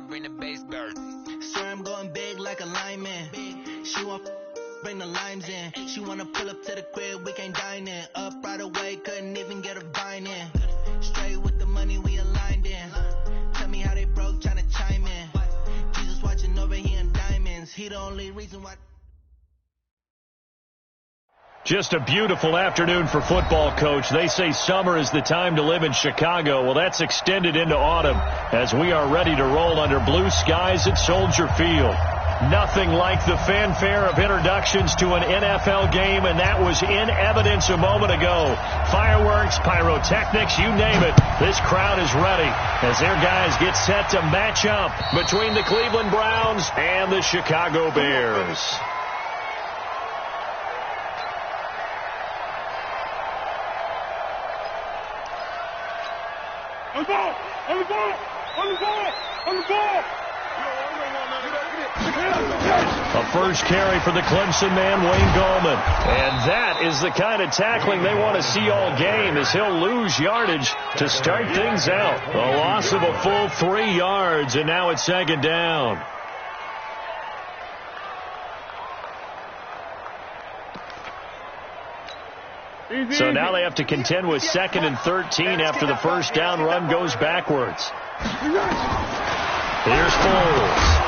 bring the bass bird. Swear I'm going big like a lineman. She want bring the limes in. She wanna pull up to the crib, we can't dine in. Up right away, couldn't even get a vine in. Straight with the money we aligned in. Tell me how they broke, tryna chime in. Jesus watching over here in diamonds. He the only reason why. Just a beautiful afternoon for football, Coach. They say summer is the time to live in Chicago. Well, that's extended into autumn as we are ready to roll under blue skies at Soldier Field. Nothing like the fanfare of introductions to an NFL game, and that was in evidence a moment ago. Fireworks, pyrotechnics, you name it. This crowd is ready as their guys get set to match up between the Cleveland Browns and the Chicago Bears. On the ball! On the ball! On the ball! On the ball! A first carry for the Clemson man, Wayne Gallman. And that is the kind of tackling they want to see all game, as he'll lose yardage to start things out. A loss of a full 3 yards, and now it's second down. So now they have to contend with 2nd and 13 after the first down run goes backwards. Here's Foles.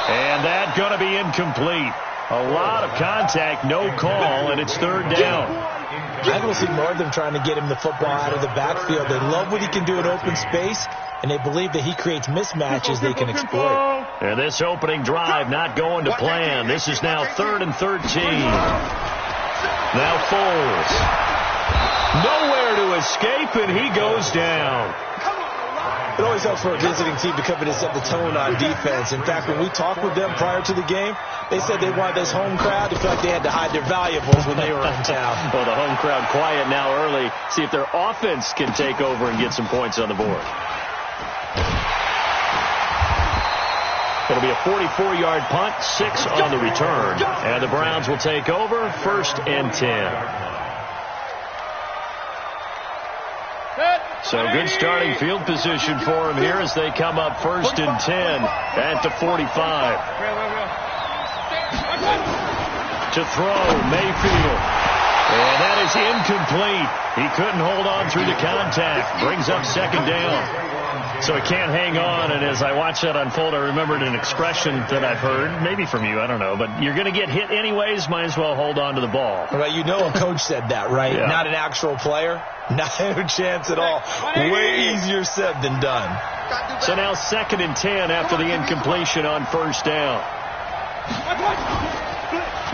And that's going to be incomplete. A lot of contact, no call, and it's third down. I don't see more of them trying to get him the football out of the backfield. They love what he can do in open space, and they believe that he creates mismatches they can exploit. And this opening drive not going to plan. This is now 3rd and 13. Now Foles. Nowhere to escape, and he goes down. It always helps for a visiting team to come in and set the tone on defense. In fact, when we talked with them prior to the game, they said they wanted this home crowd to feel like they had to hide their valuables when they were in town. Well, the home crowd quiet now early. See if their offense can take over and get some points on the board. It'll be a 44-yard punt, 6 on the return. And the Browns will take over, 1st and 10. So good starting field position for him here as they come up 1st and 10 at the 45. To throw, Mayfield. And that is incomplete. He couldn't hold on through the contact. Brings up 2nd down. So he can't hang on, and as I watch that unfold, I remembered an expression that I've heard, maybe from you, I don't know, but you're going to get hit anyways, might as well hold on to the ball. Well, you know a coach said that, right? Yeah. Not an actual player. Not a chance at all. Way easier said than done. So now 2nd and 10 after the incompletion on 1st down.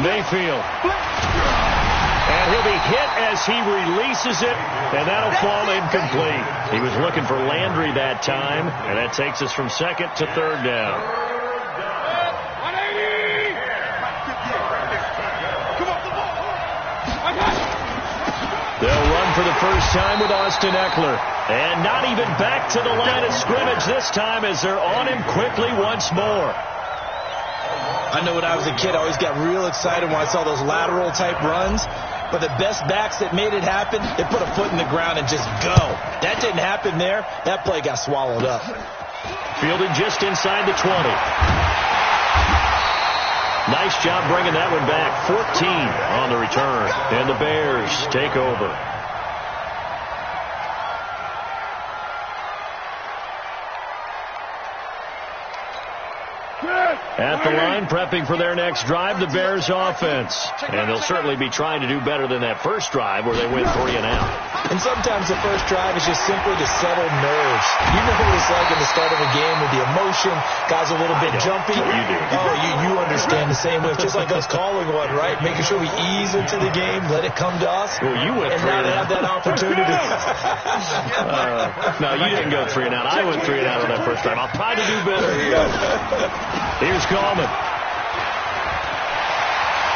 Mayfield. And he'll be hit as he releases it, and that'll fall incomplete. He was looking for Landry that time, and that takes us from 2nd to 3rd down. They'll run for the first time with Austin Eckler. And not even back to the line of scrimmage this time as they're on him quickly once more. I know when I was a kid, I always got real excited when I saw those lateral-type runs. But the best backs that made it happen, they put a foot in the ground and just go. That didn't happen there. That play got swallowed up. Fielded just inside the 20. Nice job bringing that one back. 14 on the return. And the Bears take over. At the line, prepping for their next drive, the Bears offense. And they'll certainly be trying to do better than that first drive where they went 3 and out. And sometimes the first drive is just simply to settle nerves. You know what it's like in the start of a game with the emotion, guys a little bit jumpy. You do. Oh, you understand the same way. It's just like us calling one, right? Making sure we ease into the game, let it come to us. Well, you went 3 and and now they out. have that opportunity. No, you didn't go 3 and out. I went 3 and out on that first drive. I'll try to do better here. Here's Gallman.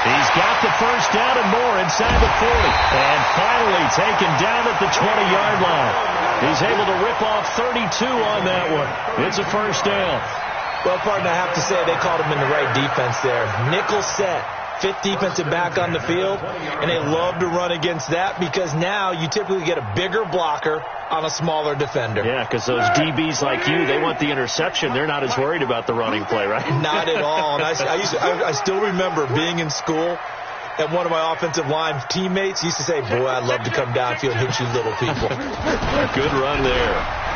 He's got the first down and more inside the 40. And finally taken down at the 20-yard line. He's able to rip off 32 on that one. It's a first down. Well, partner, I have to say they called him in the right defense there. Nickel set. fifth defensive back on the field, and they love to run against that because now you typically get a bigger blocker on a smaller defender. Yeah, because those DBs like you, they want the interception. They're not as worried about the running play, right? Not at all. And I still remember being in school, and one of my offensive line teammates used to say, boy, I'd love to come downfield and hit you little people. Good run there.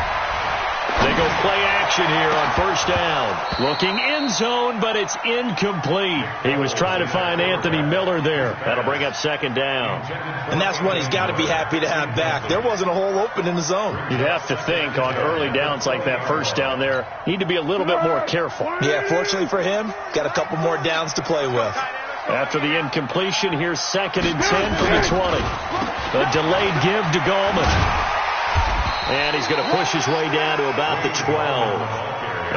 They go play action here on first down. Looking end zone, but it's incomplete. He was trying to find Anthony Miller there. That'll bring up second down. And that's one he's got to be happy to have back. There wasn't a hole open in the zone. You'd have to think on early downs like that first down there, need to be a little bit more careful. Yeah, fortunately for him, got a couple more downs to play with. After the incompletion, here's 2nd and 10 from the 20. A delayed give to Gallman. And he's going to push his way down to about the 12.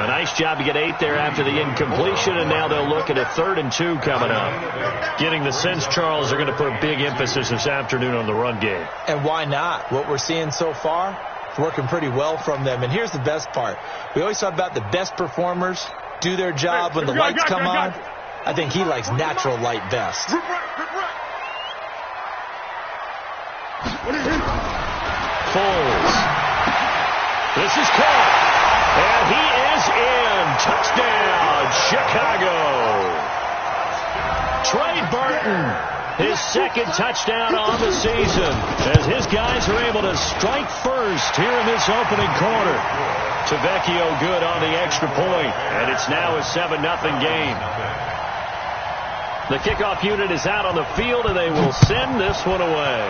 A nice job to get 8 there after the incompletion, and now they'll look at a 3rd and 2 coming up. Getting the sense, Charles, they're going to put a big emphasis this afternoon on the run game. And why not? What we're seeing so far, it's working pretty well from them. And here's the best part. We always talk about the best performers do their job when the lights come on. I think he likes natural light best. Foles. This is caught. And he is in. Touchdown, Chicago. Trey Burton, his 2nd touchdown on the season, as his guys are able to strike first here in this opening quarter. Tavecchio good on the extra point, and it's now a 7-0 game. The kickoff unit is out on the field, and they will send this one away.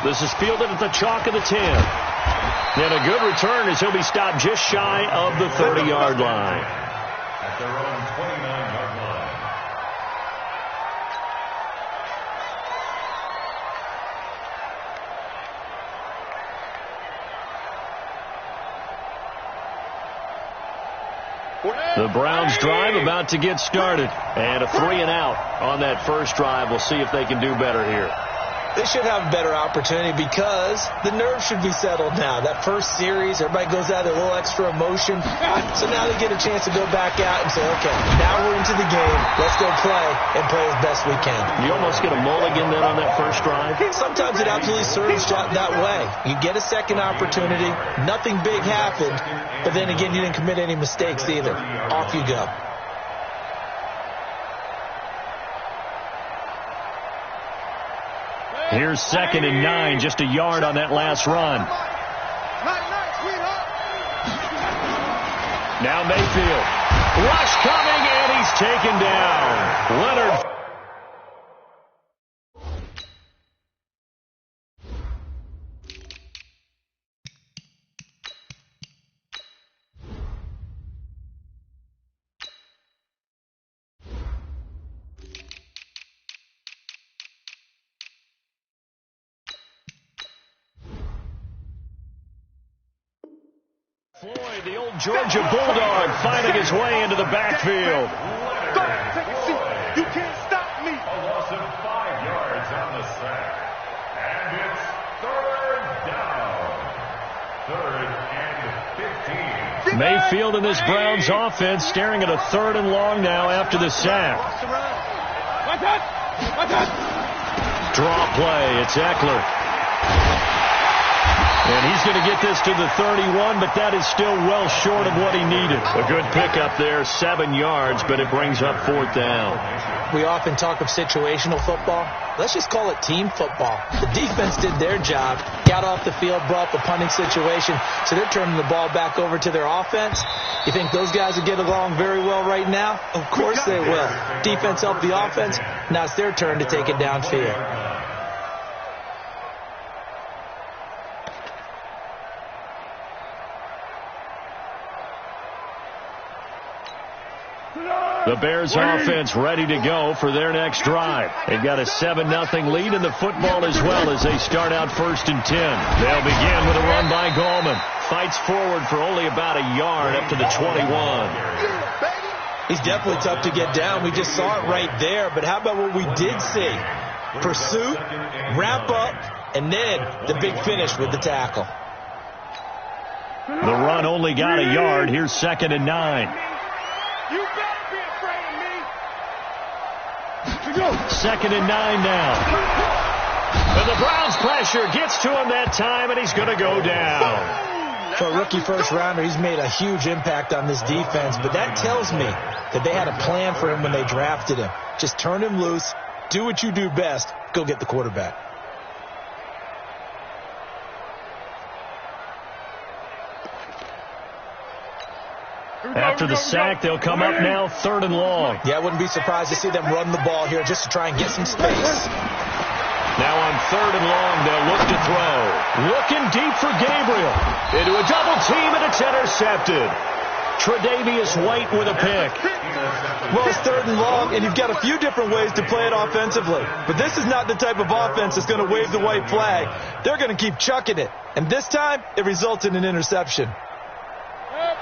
This is fielded at the chalk of the 10. And a good return as he'll be stopped just shy of the 30-yard line. At their own 29-yard line. The Browns drive about to get started. And a 3-and-out on that first drive. We'll see if they can do better here. They should have a better opportunity because the nerves should be settled now. That first series, everybody goes out with a little extra emotion. So now they get a chance to go back out and say, okay, now we're into the game. Let's go play and play as best we can. You almost get a mulligan then on that first drive? Sometimes it absolutely serves that way. You get a second opportunity. Nothing big happened. But then again, you didn't commit any mistakes either. Off you go. Here's 2nd and 9, just a yard on that last run. Now Mayfield. Rush coming, and he's taken down. Leonard. Floyd, the old Georgia Bulldog, finding his way into the backfield. Take a seat. You can't stop me. A loss of 5 yards on the sack. And it's 3rd down. 3rd and 15. Mayfield in this Browns offense staring at a 3rd and long now after the sack. Draw play. It's Eckler. And he's going to get this to the 31, but that is still well short of what he needed. A good pickup there, 7 yards, but it brings up 4th down. We often talk of situational football. Let's just call it team football. The defense did their job, got off the field, brought the punting situation, so they're turning the ball back over to their offense. You think those guys will get along very well right now? Of course they will. Defense helped the offense. Now it's their turn to take it downfield. The Bears offense ready to go for their next drive. They've got a 7-0 lead in the football as well as they start out 1st and 10. They'll begin with a run by Gallman. Fights forward for only about a yard up to the 21. He's definitely tough to get down. We just saw it right there. But how about what we did see? Pursuit, wrap up, and then the big finish with the tackle. The run only got a yard. Here's 2nd and 9. You better be afraid of 2nd and 9 now. And the Browns' pressure gets to him that time, and he's going to go down. For a rookie first-rounder, he's made a huge impact on this defense, but that tells me that they had a plan for him when they drafted him. Just turn him loose, do what you do best, go get the quarterback. After the sack, they'll come up now 3rd and long. Yeah, I wouldn't be surprised to see them run the ball here just to try and get some space. Now on 3rd and long, they'll look to throw. Looking deep for Gabriel. Into a double team, and it's intercepted. Tre'Davious White with a pick. Well, it's 3rd and long, and you've got a few different ways to play it offensively. But this is not the type of offense that's going to wave the white flag. They're going to keep chucking it. And this time, it results in an interception.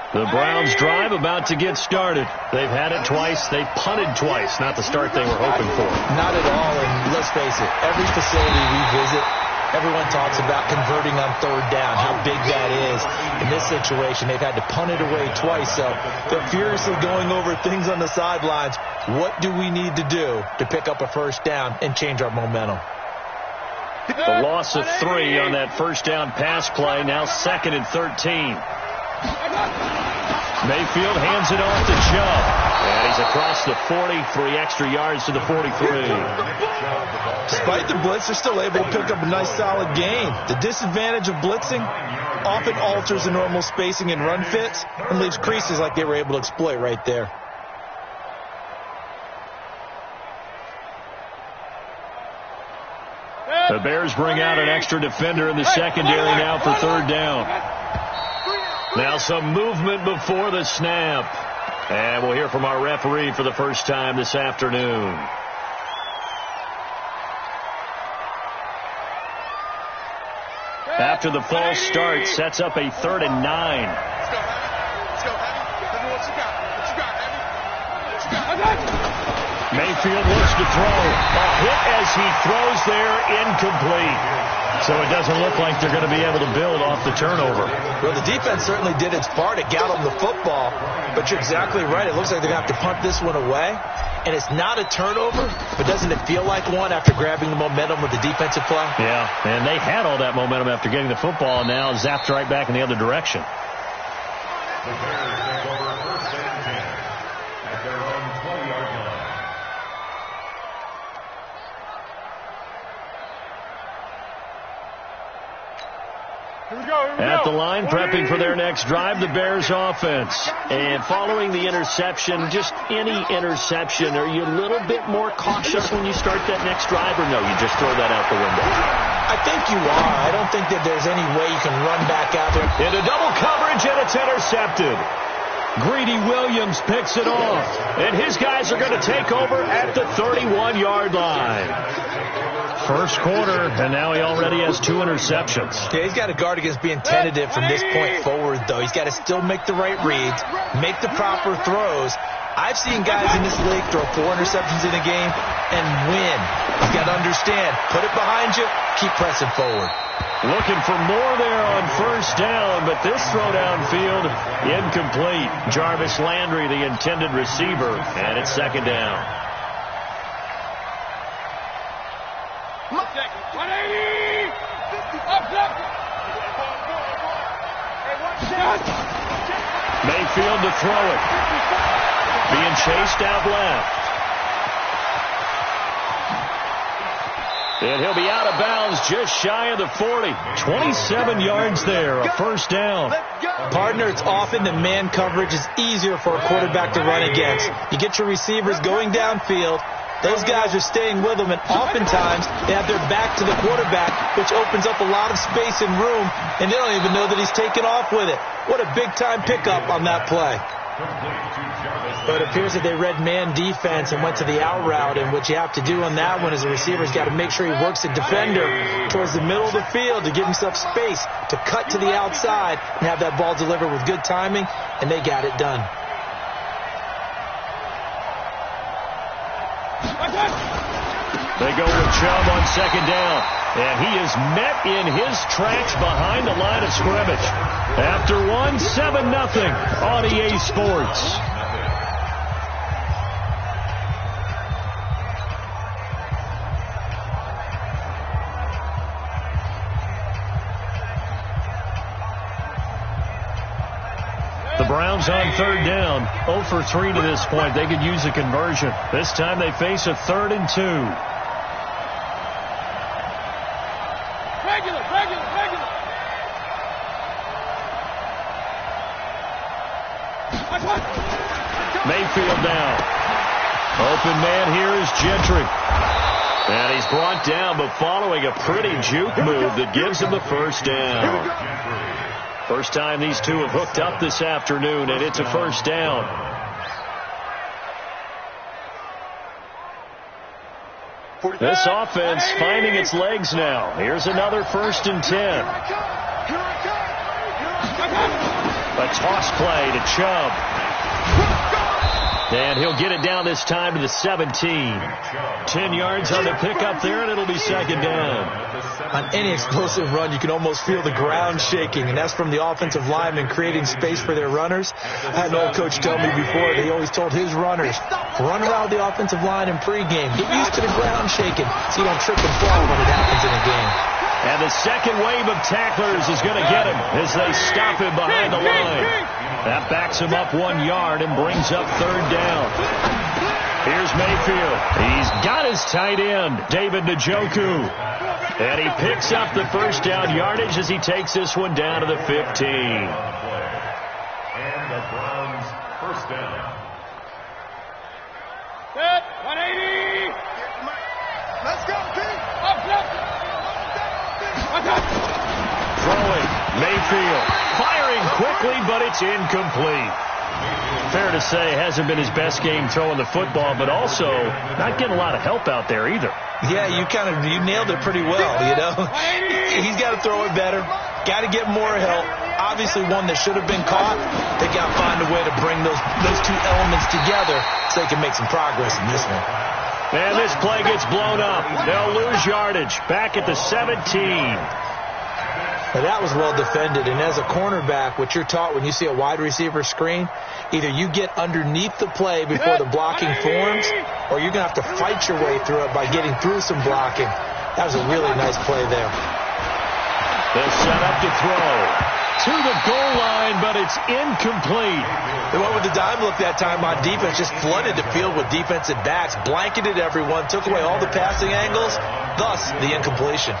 The Browns' drive about to get started. They've had it twice. They've punted twice. Not the start they were hoping for. Not at all, and let's face it, every facility we visit, everyone talks about converting on 3rd down, how big that is. In this situation, they've had to punt it away twice, so they're furiously going over things on the sidelines. What do we need to do to pick up a 1st down and change our momentum? The loss of 3 on that 1st down pass play. Now 2nd and 13. Mayfield hands it off to Chubb. And he's across the 40, 3 extra yards to the 43. Despite the blitz, they're still able to pick up a nice solid gain. The disadvantage of blitzing often alters the normal spacing and run fits and leaves creases like they were able to exploit right there. The Bears bring out an extra defender in the secondary now for 3rd down. Now some movement before the snap. And we'll hear from our referee for the first time this afternoon. After the false start, sets up a 3rd and 9. Let's go, Heavy. Let's go, Heavy. Tell me what you got. What you got, Heavy? What you got? Mayfield looks to throw. A hit as he throws there, incomplete. So it doesn't look like they're going to be able to build off the turnover. Well, the defense certainly did its part to get them the football, but you're exactly right. It looks like they're going to have to punt this one away, and it's not a turnover, but doesn't it feel like one after grabbing the momentum with the defensive play? Yeah, and they had all that momentum after getting the football, and now zapped right back in the other direction. The Bears take over 1st and 10 at their own 20-yard line. At the line, prepping for their next drive, the Bears offense. And following the interception, just any interception, are you a little bit more cautious when you start that next drive, or no, you just throw that out the window? I think you are. I don't think that there's any way you can run back out there. Into double coverage, and it's intercepted. Greedy Williams picks it off, and his guys are going to take over at the 31-yard line. First quarter, and now he already has 2 interceptions. Yeah, he's got to guard against being tentative from this point forward, though. He's got to still make the right reads, make the proper throws. I've seen guys in this league throw 4 interceptions in a game and win. He's got to understand, put it behind you, keep pressing forward. Looking for more there on 1st down, but this throw downfield, incomplete. Jarvis Landry, the intended receiver, and it's 2nd down. 180! Mayfield to throw it. Being chased out left. And he'll be out of bounds just shy of the 40. 27 yards there, a 1st down. Partner, it's often that man coverage is easier for a quarterback to run against. You get your receivers going downfield. Those guys are staying with them, and oftentimes they have their back to the quarterback, which opens up a lot of space and room, and they don't even know that he's taken off with it. What a big-time pickup on that play. But it appears that they read man defense and went to the out route, and what you have to do on that one is the receiver's got to make sure he works the defender towards the middle of the field to give himself space to cut to the outside and have that ball delivered with good timing, and they got it done. They go with Chubb on 2nd down, and he is met in his tracks behind the line of scrimmage. After 7-0 on EA Sports. The Browns on third down, 0 for 3 to this point. They could use a conversion. This time they face a 3rd and 2. Regular. Mayfield down. Open man here is Gentry. And he's brought down, but following a pretty juke move that gives him the first down. First time these two have hooked up this afternoon, and it's a first down. This offense finding its legs now. Here's another 1st and 10. A toss play to Chubb. And he'll get it down this time to the 17. 10 yards on the pickup there, and it'll be 2nd down. On any explosive run, you can almost feel the ground shaking, and that's from the offensive linemen creating space for their runners. I had an old coach tell me before, he always told his runners, run around the offensive line in pregame. Get used to the ground shaking so you don't trip and fall when it happens in a game. And the second wave of tacklers is going to get him as they stop him behind the line. That backs him up 1 yard and brings up 3rd down. Here's Mayfield. He's got his tight end, David Njoku. And he picks up the first down yardage as he takes this one down to the 15. And the Browns first down. Set, 180. Let's go, Pete. Throwing, Mayfield. Firing quickly, but it's incomplete. Fair to say, hasn't been his best game throwing the football, but also not getting a lot of help out there either. Yeah, you nailed it pretty well, you know. He's got to throw it better. Got to get more help. Obviously one that should have been caught. They got to find a way to bring those two elements together so they can make some progress in this one. And this play gets blown up. They'll lose yardage. Back at the 17. Now that was well defended, and as a cornerback, what you're taught when you see a wide receiver screen, either you get underneath the play before the blocking forms, or you're going to have to fight your way through it by getting through some blocking. That was a really nice play there. They'll set up to throw to the goal line, but it's incomplete. They went with the dime look that time on defense, just flooded the field with defensive backs, blanketed everyone, took away all the passing angles, thus the incompletion.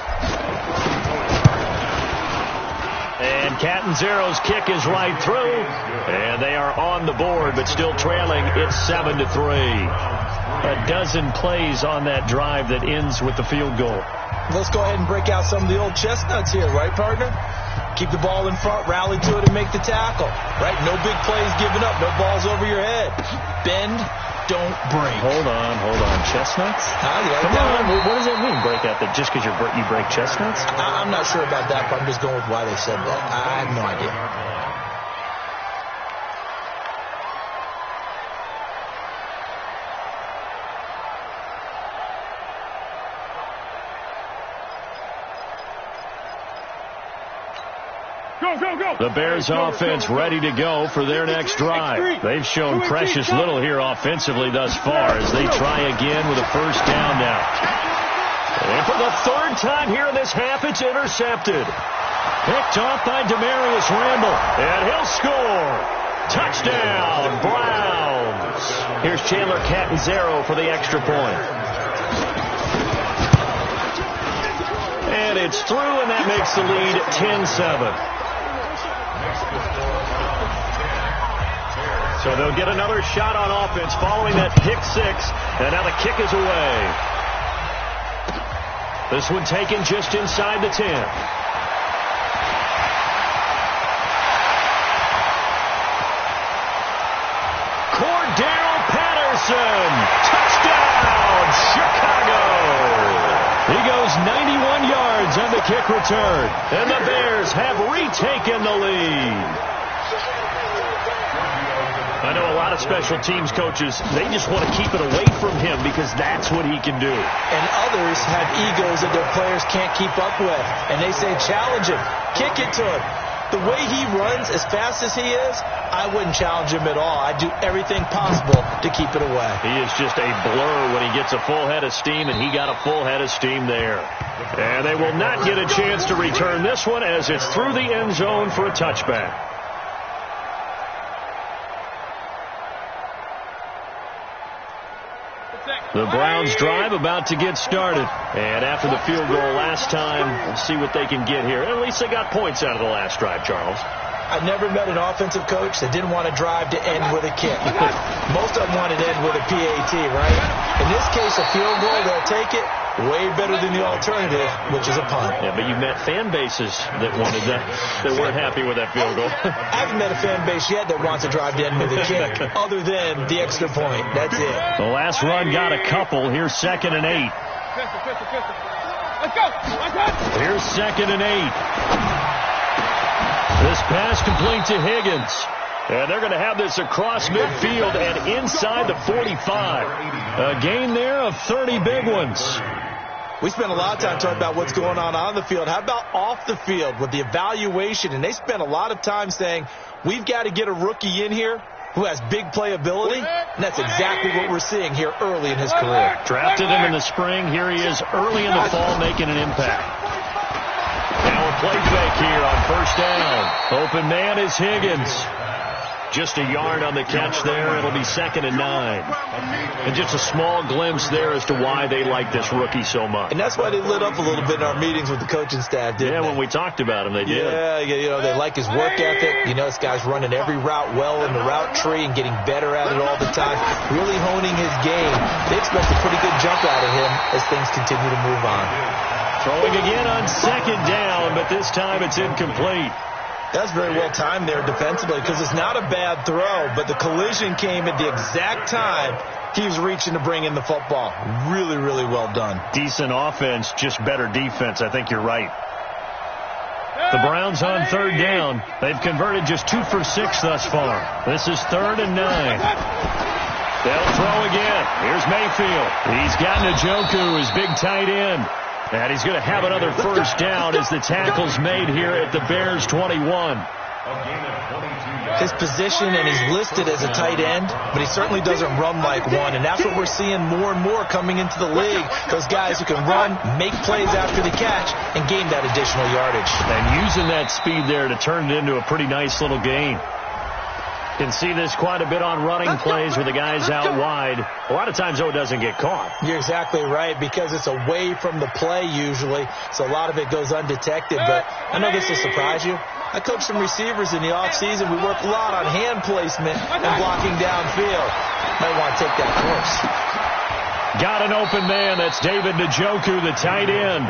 And Catanzaro's kick is right through, and they are on the board, but still trailing. It's 7-3. A dozen plays on that drive that ends with the field goal. Let's go ahead and break out some of the old chestnuts here, right, partner? Keep the ball in front, rally to it, and make the tackle. Right? No big plays given up, no balls over your head. Bend, don't break. Hold on. Chestnuts? Yeah, come on. What does that mean, break out? That just because you break chestnuts? I'm not sure about that, but I'm just going with why they said that. I have no idea. Go. The Bears offense ready to go for their next drive. They've shown precious little here offensively thus far as they try again with a first down now. And for the 3rd time here in this half, it's intercepted. Picked off by Demarius Randall, and he'll score. Touchdown, Browns. Here's Chandler Catanzaro for the extra point. And it's through, and that makes the lead 10-7. So they'll get another shot on offense following that pick 6, and now the kick is away. This one taken just inside the 10. Cordell Patterson, touchdown, Chicago. He goes 91 yards on the kick return, and the Bears have retaken the lead. I know a lot of special teams coaches, they just want to keep it away from him because that's what he can do. And others have egos that their players can't keep up with. And they say, challenge him, kick it to him. The way he runs, as fast as he is, I wouldn't challenge him at all. I'd do everything possible to keep it away. He is just a blur when he gets a full head of steam, and he got a full head of steam there. And they will not get a chance to return this one as it's through the end zone for a touchback. The Browns drive about to get started. And after the field goal last time, we'll see what they can get here. At least they got points out of the last drive, Charles. I never met an offensive coach that didn't want to drive to end with a kick. Most of them wanted to end with a PAT, right? In this case, a field goal, they'll take it. Way better than the alternative, which is a punt. Yeah, but you've met fan bases that wanted that weren't happy with that field goal. I haven't met a fan base yet that wants to drive to end with a kick, other than the extra point. That's it. The last run got a couple. Here's 2nd and 8. Let's go. Here's 2nd and 8. This pass complete to Higgins. And they're going to have this across midfield and inside the 45. A gain there of 30 big ones. We spent a lot of time talking about what's going on the field. How about off the field with the evaluation? And they spent a lot of time saying, we've got to get a rookie in here who has big playability. And that's exactly what we're seeing here early in his career. Drafted him in the spring. Here he is early in the fall making an impact. Now a play fake here on 1st down. Open man is Higgins. Just a yard on the catch there. It'll be 2nd and 9. And just a small glimpse there as to why they like this rookie so much. And that's why they lit up a little bit in our meetings with the coaching staff, didn't they? Yeah, when we talked about him, they did. Yeah, you know, they like his work ethic. You know, this guy's running every route well in the route tree and getting better at it all the time. Really honing his game. They expect a pretty good jump out of him as things continue to move on. Throwing again on 2nd down, but this time it's incomplete. That's very well timed there defensively because it's not a bad throw, but the collision came at the exact time he was reaching to bring in the football. Really, really well done. Decent offense, just better defense. I think you're right. The Browns on 3rd down. They've converted just 2 for 6 thus far. This is 3rd and 9. They'll throw again. Here's Mayfield. He's got Njoku, his big tight end. And he's going to have another 1st down as the tackle's made here at the Bears 21. His position, and he's listed as a tight end, but he certainly doesn't run like one. And that's what we're seeing more and more coming into the league. Those guys who can run, make plays after the catch, and gain that additional yardage. And using that speed there to turn it into a pretty nice little gain. Can see this quite a bit on running plays with the guys out wide. A lot of times, though, it doesn't get caught. You're exactly right, because it's away from the play usually, so a lot of it goes undetected. But I know this will surprise you. I coach some receivers in the offseason. We work a lot on hand placement and blocking downfield. Might want to take that course. Got an open man. That's David Njoku, the tight end.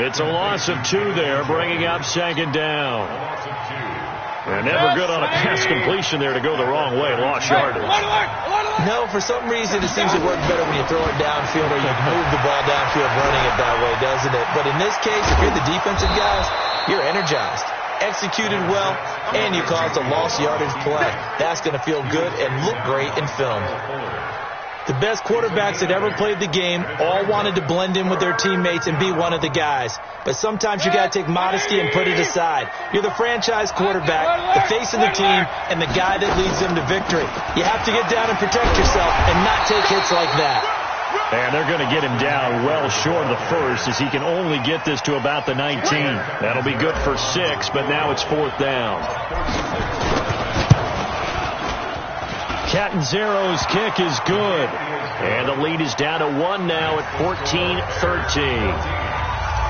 It's a loss of 2 there, bringing up 2nd down. And never good on a pass completion there to go the wrong way. Lost yardage. No, for some reason it seems to work better when you throw it downfield or you move the ball downfield running it that way, doesn't it? But in this case, if you're the defensive guys, you're energized, executed well, and you caused a lost yardage play. That's going to feel good and look great in film. The best quarterbacks that ever played the game all wanted to blend in with their teammates and be one of the guys. But sometimes you got to take modesty and put it aside. You're the franchise quarterback, the face of the team, and the guy that leads them to victory. You have to get down and protect yourself and not take hits like that. And they're going to get him down well short of the 1st as he can only get this to about the 19. That'll be good for 6, but now it's 4th down. Catanzaro's kick is good. And the lead is down to 1 now at 14-13.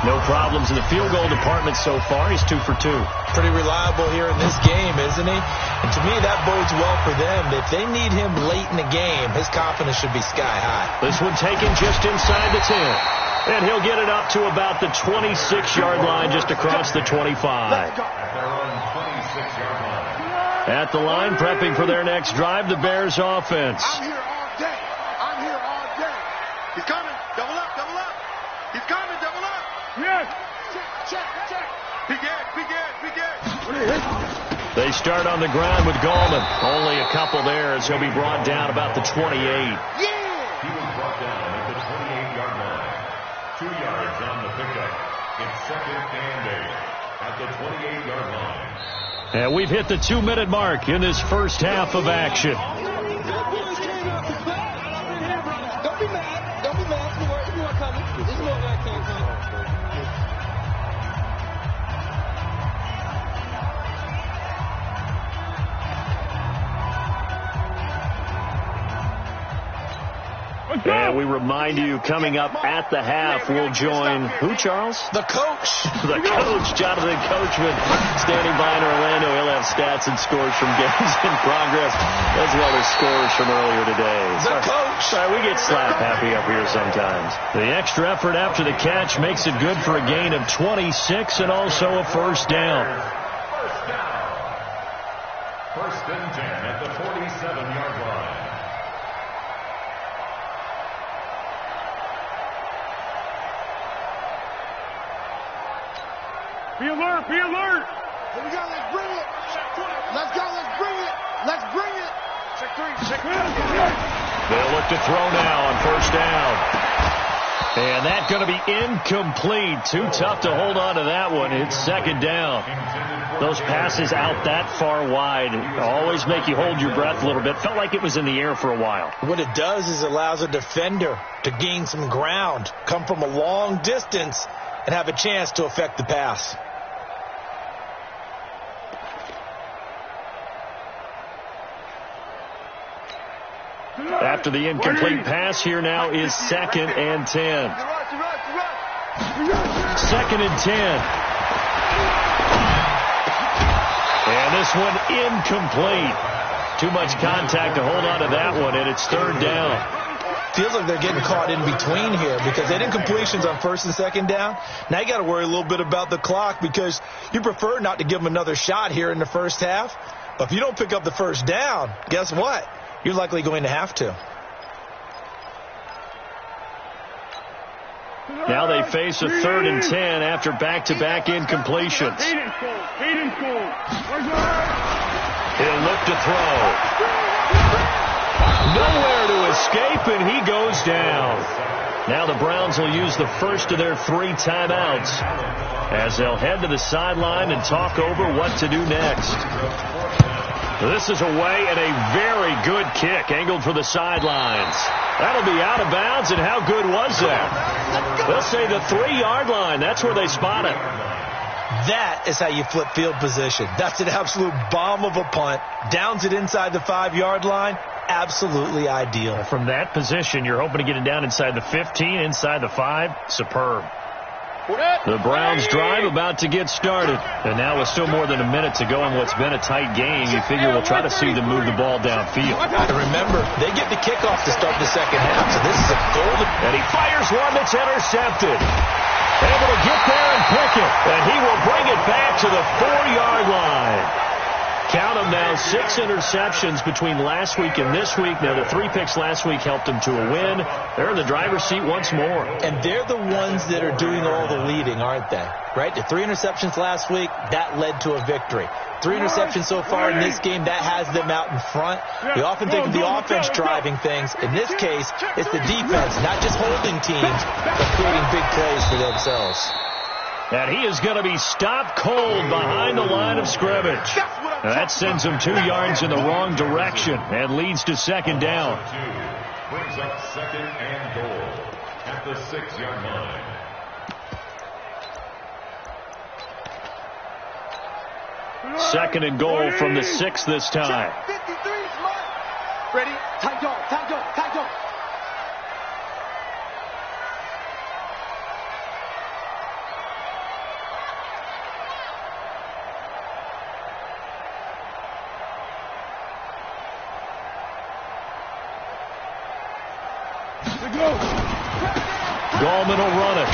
No problems in the field goal department so far. He's 2 for 2. Pretty reliable here in this game, isn't he? And to me, that bodes well for them. If they need him late in the game, his confidence should be sky high. This one taken just inside the 10. And he'll get it up to about the 26-yard line, just across the 25. At the line, prepping for their next drive, the Bears offense. I'm here all day. I'm here all day. He's coming. Double up, double up. He's coming, double up. Yes. Check. Be good. They start on the ground with Gallman. Only a couple there as he'll be brought down about the 28. Yeah. He was brought down at the 28-yard line. 2 yards on the pickup. It's 2nd and 8 at the 28-yard line. And we've hit the 2-minute mark in this first half of action. Don't be mad. Don't be mad. There's more coming. There's more that can't come. And we remind you, coming up at the half, we'll join who, Charles? The coach. The coach, Jonathan Coachman, standing by in Orlando. He'll have stats and scores from games in progress, as well as scores from earlier today. The coach. Sorry, we get slap happy up here sometimes. The extra effort after the catch makes it good for a gain of 26 and also a first down. First down. First and 10 at the 47-yard line. Be alert, be alert. Here we go, let's bring it. Let's go, let's bring it. Let's bring it. Check three, check three. They'll look to throw now on first down. And that's going to be incomplete. Too tough to hold on to that one. It's second down. Those passes out that far wide always make you hold your breath a little bit. Felt like it was in the air for a while. What it does is it allows a defender to gain some ground, come from a long distance, and have a chance to affect the pass. After the incomplete pass, here now is second and 10. Second and 10. And this one incomplete. Too much contact to hold on to that one, and it's third down. Feels like they're getting caught in between here because they did incompletions on first and second down. Now you got to worry a little bit about the clock because you prefer not to give them another shot here in the first half. But if you don't pick up the first down, guess what? You're likely going to have to. Now they face a third and 10 after back-to-back incompletions. He'll look to throw. Nowhere to escape, and he goes down. Now the Browns will use the first of their 3 timeouts as they'll head to the sideline and talk over what to do next. This is away and a very good kick angled for the sidelines. That'll be out of bounds, and how good was that? They'll say the 3-yard line. That's where they spot it. That is how you flip field position. That's an absolute bomb of a punt. Downs it inside the 5-yard line. Absolutely ideal. From that position, you're hoping to get it down inside the 15, inside the 5. Superb. The Browns drive about to get started. And now with still more than a minute to go in what's been a tight game, you figure we'll try to see them move the ball downfield. And remember, they get the kickoff to start the second half, so this is a golden. And he fires one that's intercepted. Able to get there and pick it. And he will bring it back to the 4-yard line. Count them now, 6 interceptions between last week and this week. Now, the 3 picks last week helped them to a win. They're in the driver's seat once more. And they're the ones that are doing all the leading, aren't they? Right? The 3 interceptions last week, that led to a victory. 3 interceptions so far in this game, that has them out in front. We often think of the offense driving things. In this case, it's the defense, not just holding teams, but creating big plays for themselves. And he is going to be stopped cold behind the line of scrimmage. Now that sends him 2 yards in the wrong direction and leads to second down. Brings up second and goal at the 6-yard line. Second and goal from the 6 this time. 53 smart. Ready? Tight dog, tight dog, tight dog. Gallman will run it.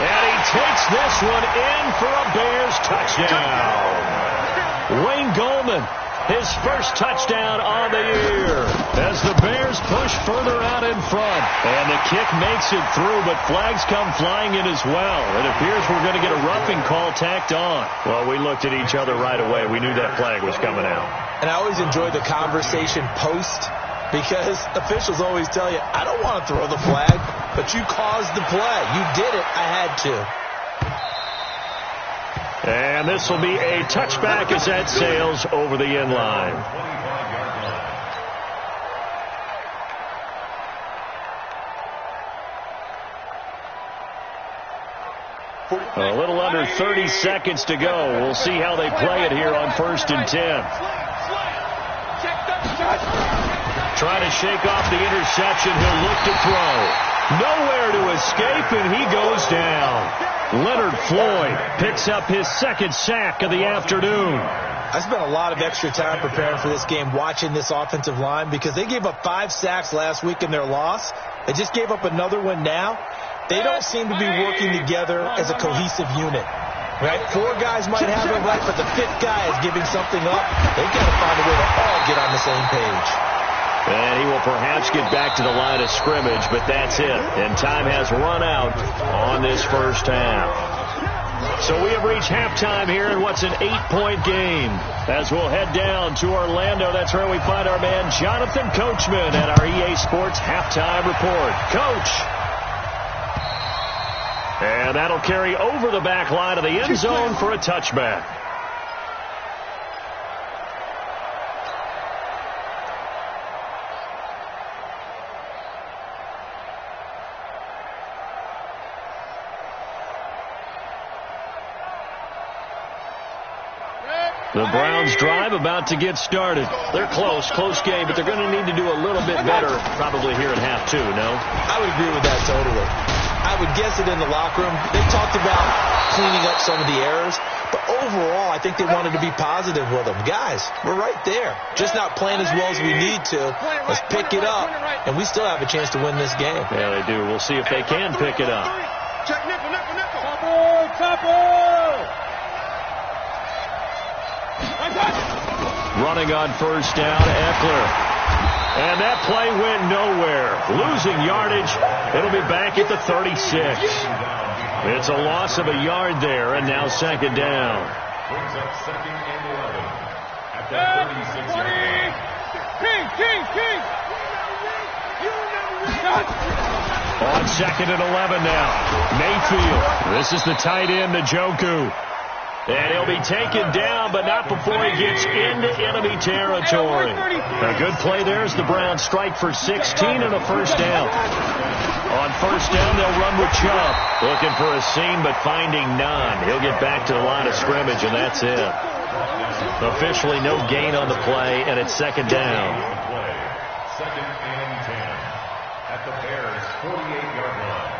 And he takes this one in for a Bears touchdown. Wayne Gallman, his first touchdown on the year as the Bears push further out in front. And the kick makes it through, but flags come flying in as well. It appears we're going to get a roughing call tacked on. Well, we looked at each other right away. We knew that flag was coming out. And I always enjoy the conversation post because officials always tell you, I don't want to throw the flag, but you caused the play. You did it. I had to. And this will be a touchback as that sails over the end line. A little under 30 seconds to go. We'll see how they play it here on 1st and 10. trying to shake off the interception. He'll look to throw. Nowhere to escape, and he goes down. Leonard Floyd picks up his second sack of the afternoon. I spent a lot of extra time preparing for this game, watching this offensive line, because they gave up 5 sacks last week in their loss. They just gave up another one now. They don't seem to be working together as a cohesive unit. Right? 4 guys might have it right, but the 5th guy is giving something up. They've got to find a way to all get on the same page. And he will perhaps get back to the line of scrimmage, but that's it. And time has run out on this first half. So we have reached halftime here in what's an 8-point game. As we'll head down to Orlando, that's where we find our man Jonathan Coachman at our EA Sports Halftime Report. Coach. And that'll carry over the back line of the end zone for a touchback. The Browns drive about to get started. They're close game, but they're going to need to do a little bit better probably here in half 2, no? I would agree with that totally. I would guess it in the locker room. They talked about cleaning up some of the errors, but overall I think they wanted to be positive with them. Guys, we're right there. Just not playing as well as we need to. Let's pick it up, and we still have a chance to win this game. Yeah, they do. We'll see if they can pick it up. Check nickel. Running on first down, Eckler. And that play went nowhere. Losing yardage. It'll be back at the 36. It's a loss of a yard there, and now second down. Brings up second and 11 at the 36-yard line. On second and 11 now. Mayfield. This is the tight end, Njoku. And he'll be taken down, but not before he gets into enemy territory. A good play there as the Browns strike for 16 and a first down. On first down, they'll run with Chubb. Looking for a seam, but finding none. He'll get back to the line of scrimmage, and that's it. Officially no gain on the play, and it's second down. Second and 10 at the Bears' 48-yard line.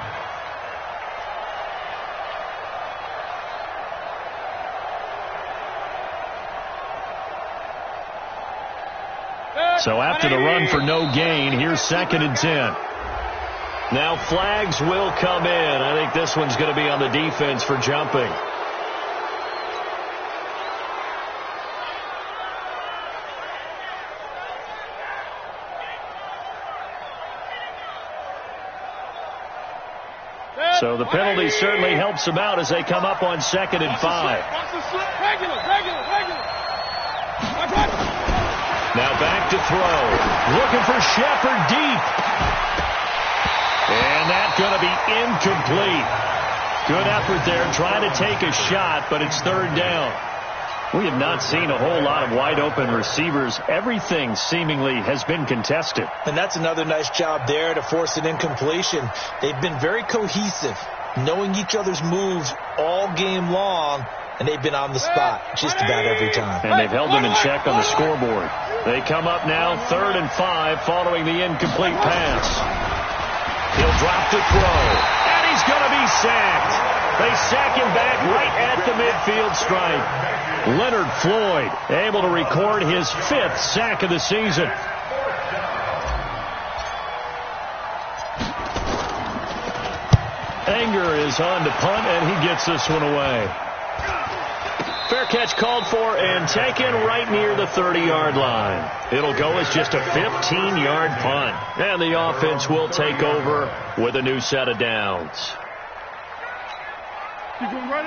So after the run for no gain, here's second and 10. Now flags will come in. I think this one's going to be on the defense for jumping. So the penalty certainly helps them out as they come up on second and 5. Now back to throw. Looking for Shepard deep. And that's going to be incomplete. Good effort there trying to take a shot, but it's third down. We have not seen a whole lot of wide open receivers. Everything seemingly has been contested. And that's another nice job there to force an incompletion. They've been very cohesive, knowing each other's moves all game long, and they've been on the spot just about every time. And they've held them in check on the scoreboard. They come up now third and 5 following the incomplete pass. He'll drop to throw, and he's going to be sacked. They sack him back right at the midfield stripe. Leonard Floyd able to record his 5th sack of the season. Anger is on to punt, and he gets this one away. Fair catch called for and taken right near the 30-yard line. It'll go as just a 15-yard punt. And the offense will take over with a new set of downs.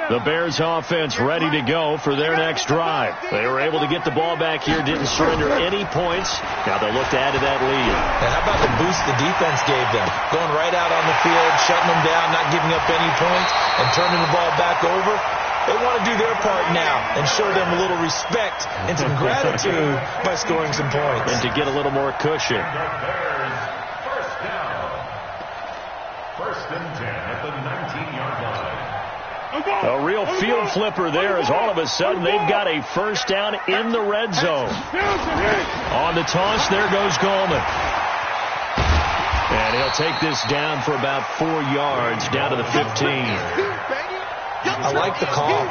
The Bears offense ready to go for their next drive. They were able to get the ball back here, didn't surrender any points. Now they'll look to add to that lead. And how about the boost the defense gave them? Going right out on the field, shutting them down, not giving up any points, and turning the ball back over. They want to do their part now and show them a little respect and some gratitude by scoring some points. And to get a little more cushion. First down. First and 10 at the 19-yard line. A real field flipper there as all of a sudden they've got a first down in the red zone. On the toss, there goes Gallman. And he'll take this down for about 4 yards, down to the 15. I like the call.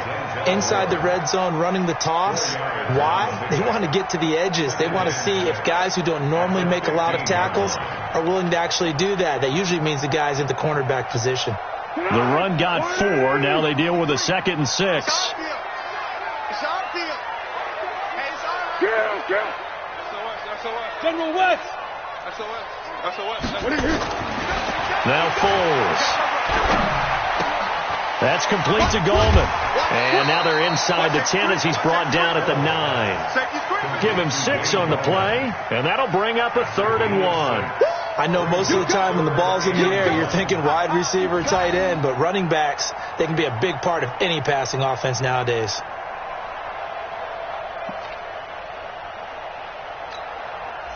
Inside the red zone, running the toss. Why? They want to get to the edges. They want to see if guys who don't normally make a lot of tackles are willing to actually do that. That usually means the guy's in the cornerback position. The run got 4. Now they deal with a 2nd and 6. It's our field. Hey, it's our field. General West. Now Foles. That's complete to Gallman. And now they're inside the 10 as he's brought down at the 9. Give him 6 on the play, and that'll bring up a 3rd and 1. I know most of the time when the ball's in the air, you're thinking wide receiver, tight end, but running backs, they can be a big part of any passing offense nowadays.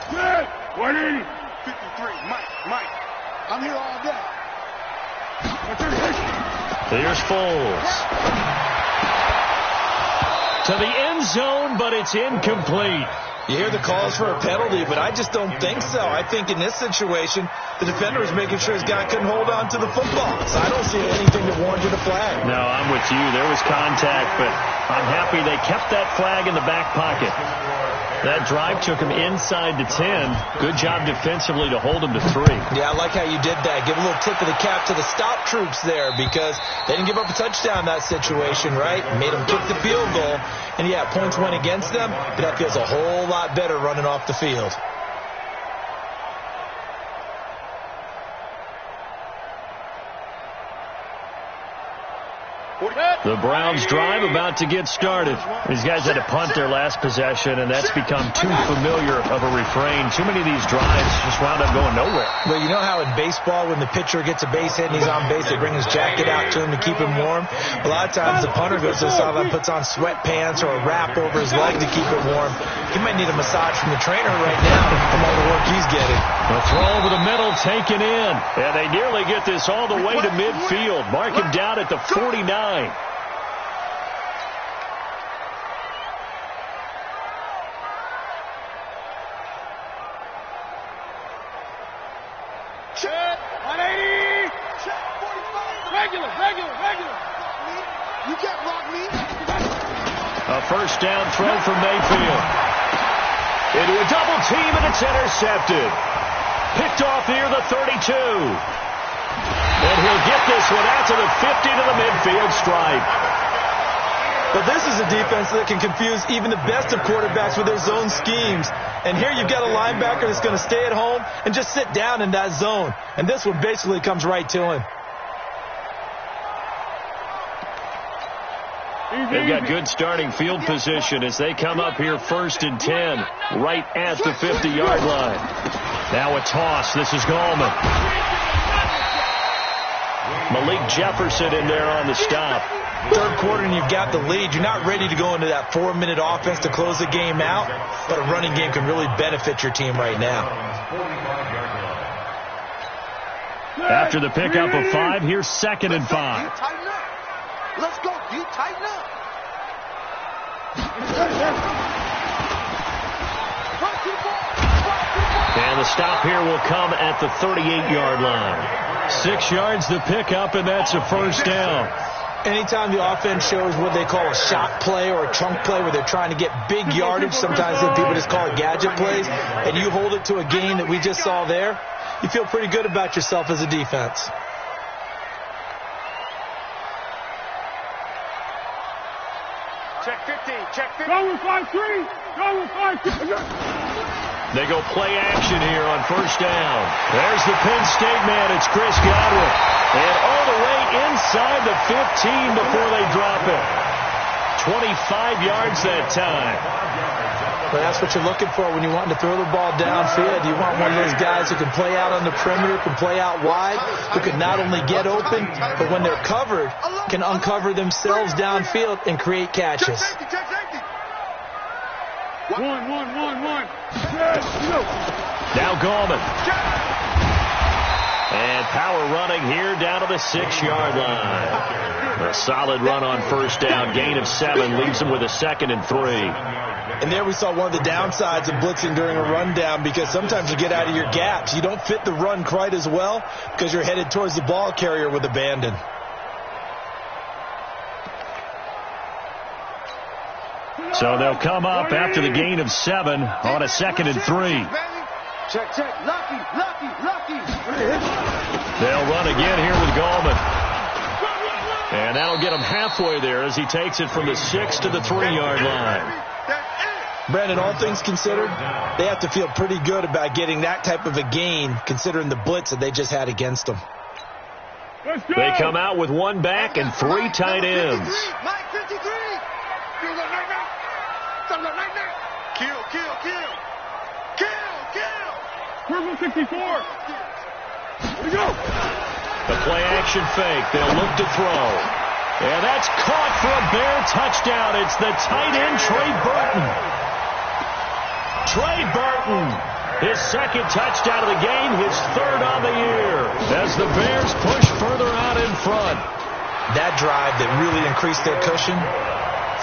Good. 180. 53. Mike. I'm here all day. Here's Foles. To the end zone, but it's incomplete. You hear the calls for a penalty, but I just don't think so. I think in this situation, the defender was making sure his guy couldn't hold on to the football. So I don't see anything that warranted a flag. No, I'm with you. There was contact, but I'm happy they kept that flag in the back pocket. That drive took him inside the 10. Good job defensively to hold him to 3. Yeah, I like how you did that. Give a little tip of the cap to the stop troops there because they didn't give up a touchdown in that situation, right? Made them kick the field goal. And, yeah, points went against them, but that feels a whole lot better running off the field. The Browns drive about to get started. These guys had to punt their last possession, and that's become too familiar of a refrain. Too many of these drives just wound up going nowhere. Well, you know how in baseball when the pitcher gets a base hit and he's on base, they bring his jacket out to him to keep him warm? A lot of times the punter goes to the sideline, puts on sweatpants or a wrap over his leg to keep it warm. He might need a massage from the trainer right now from all the work he's getting. The throw over the middle taken in. And they nearly get this all the way to midfield. Mark him down at the 49. Check. 180. Check. 45. Regular. You can't block me. A first down throw from Mayfield. Into a double team, and it's intercepted. Picked off near the 32. And he'll get this one out to the 50 to the midfield stripe. But this is a defense that can confuse even the best of quarterbacks with their zone schemes. And here you've got a linebacker that's going to stay at home and just sit down in that zone. And this one basically comes right to him. They've got good starting field position as they come up here 1st and 10, right at the 50-yard line. Now a toss. This is Gallman. Malik Jefferson in there on the stop. Third quarter and you've got the lead. You're not ready to go into that 4-minute offense to close the game out, but a running game can really benefit your team right now. After the pickup of 5, here's 2nd and 5. Tighten up. Let's go, D. Tighten up. And the stop here will come at the 38-yard line. 6 yards the pickup, and that's a first down. Anytime the offense shows what they call a shot play or a chunk play where they're trying to get big yardage, sometimes people just call it gadget plays, and you hold it to a gain that we just saw there, you feel pretty good about yourself as a defense. Check 15. Check 15. Go with 5-3. Go with 5-3. They go play action here on first down. There's the Penn State man. It's Chris Godwin. And all the way inside the 15 before they drop it. 25 yards that time. But that's what you're looking for when you're wanting to throw the ball downfield. You want one of those guys who can play out on the perimeter, can play out wide, who can not only get open, but when they're covered, can uncover themselves downfield and create catches. One. Now Gallman. And power running here down to the 6-yard line. A solid run on first down. Gain of 7 leaves him with a 2nd and 3. And there we saw one of the downsides of blitzing during a rundown, because sometimes you get out of your gaps. You don't fit the run quite as well because you're headed towards the ball carrier with abandon. So they'll come up after the gain of 7 on a 2nd and 3. Check, check. Lucky. They'll run again here with Gallman. And that'll get him halfway there as he takes it from the 6 to the 3-yard line. Brandon, all things considered, they have to feel pretty good about getting that type of a gain considering the blitz that they just had against them. They come out with 1 back and 3 tight ends. Mike 53. Kill. Purple 64. Here we go. The play action fake. They'll look to throw. And that's caught for a Bear touchdown. It's the tight end, Trey Burton. Trey Burton, his 2nd touchdown of the game, his 3rd on the year, as the Bears push further out in front. That drive that really increased their cushion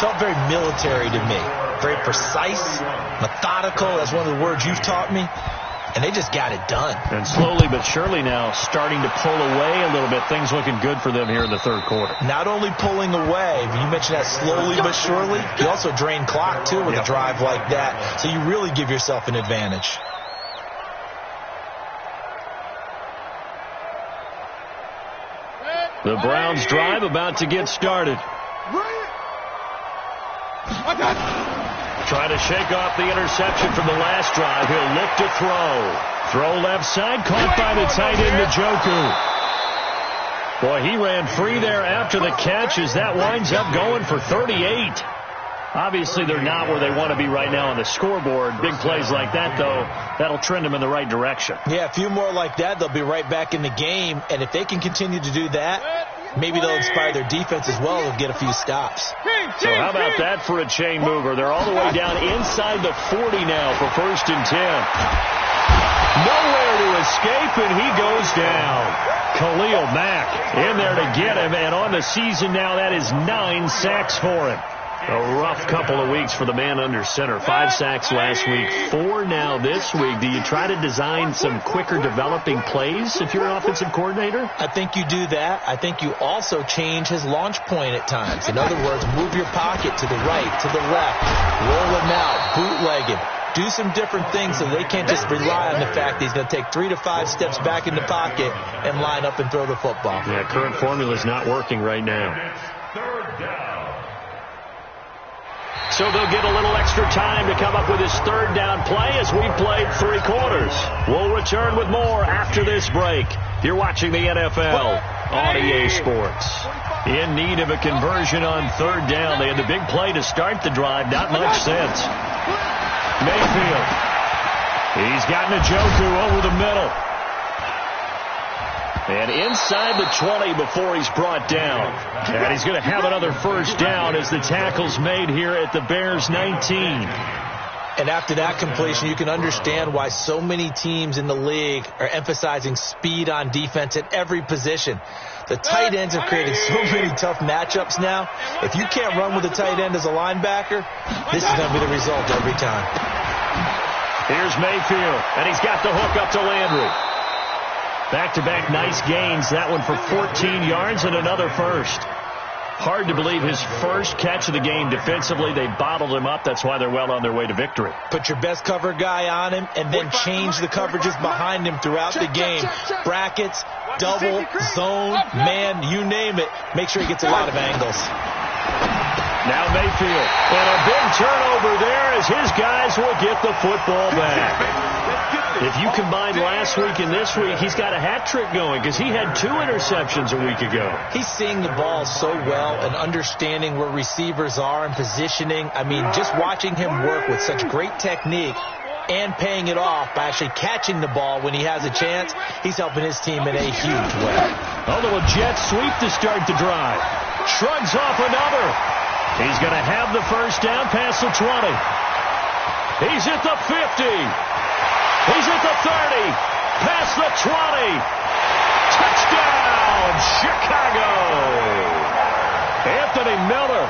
felt very military to me. Very precise, methodical. That's one of the words you've taught me. And they just got it done. And slowly but surely now starting to pull away a little bit. Things looking good for them here in the 3rd quarter. Not only pulling away, but you mentioned that slowly but surely. You also drain clock, too, with a drive like that. So you really give yourself an advantage. The Browns drive about to get started. Trying to shake off the interception from the last drive. He'll look to throw. Throw left side, caught by the tight end, Njoku. Boy, he ran free there after the catch as that winds up going for 38. Obviously, they're not where they want to be right now on the scoreboard. Big plays like that, though, that'll trend them in the right direction. Yeah, a few more like that, they'll be right back in the game. And if they can continue to do that, maybe they'll inspire their defense as well. They'll get a few stops. So how about that for a chain mover? They're all the way down inside the 40 now for 1st and 10. Nowhere to escape, and he goes down. Khalil Mack in there to get him, and on the season now, that is 9 sacks for him. A rough couple of weeks for the man under center. 5 sacks last week, 4 now this week. Do you try to design some quicker developing plays if you're an offensive coordinator? I think you do that. I think you also change his launch point at times. In other words, move your pocket to the right, to the left, roll him out, bootleg him. Do some different things so they can't just rely on the fact that he's going to take 3 to 5 steps back in the pocket and line up and throw the football. Yeah, current formula is not working right now. So they'll get a little extra time to come up with his 3rd down play as we've played 3 quarters. We'll return with more after this break. You're watching the NFL on EA Sports. In need of a conversion on 3rd down. They had the big play to start the drive. Not much sense. Mayfield. He's got Njoku over the middle. And inside the 20 before he's brought down. And he's going to have another 1st down as the tackle's made here at the Bears 19. And after that completion, you can understand why so many teams in the league are emphasizing speed on defense at every position. The tight ends have created so many tough matchups now. If you can't run with a tight end as a linebacker, this is going to be the result every time. Here's Mayfield, and he's got the hook up to Landry. Back-to-back nice gains. That one for 14 yards and another 1st. Hard to believe his first catch of the game defensively. They bottled him up. That's why they're well on their way to victory. Put your best cover guy on him and then change the coverages behind him throughout the game. Brackets, double, zone, man, you name it. Make sure he gets a lot of angles. Now Mayfield. And a big turnover there as his guys will get the football back. If you combine last week and this week, he's got a hat trick going because he had 2 interceptions a week ago. He's seeing the ball so well and understanding where receivers are and positioning. I mean, just watching him work with such great technique and paying it off by actually catching the ball when he has a chance, he's helping his team in a huge way. A little jet sweep to start the drive. Shrugs off another. He's going to have the 1st down past the 20. He's at the 50. He's at the 30. Past the 20. Touchdown, Chicago. Anthony Miller,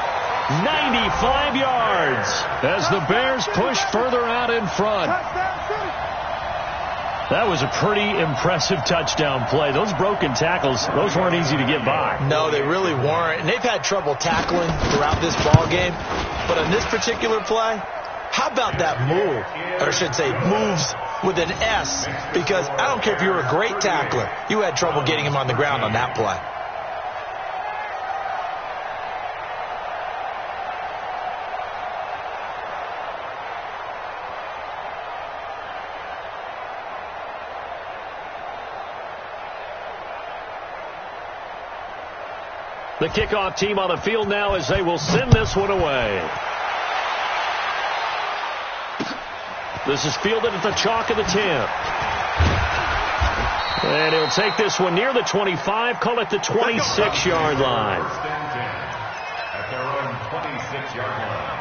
95 yards as the Bears push further out in front. That was a pretty impressive touchdown play. Those broken tackles, those weren't easy to get by. No, they really weren't. And they've had trouble tackling throughout this ball game. But on this particular play, how about that move? Or I should say moves with an S. Because I don't care if you're a great tackler. You had trouble getting him on the ground on that play. The kickoff team on the field now as they will send this one away. This is fielded at the chalk of the 10. And he'll take this one near the 25, call it the 26-yard line. At their own 26-yard line.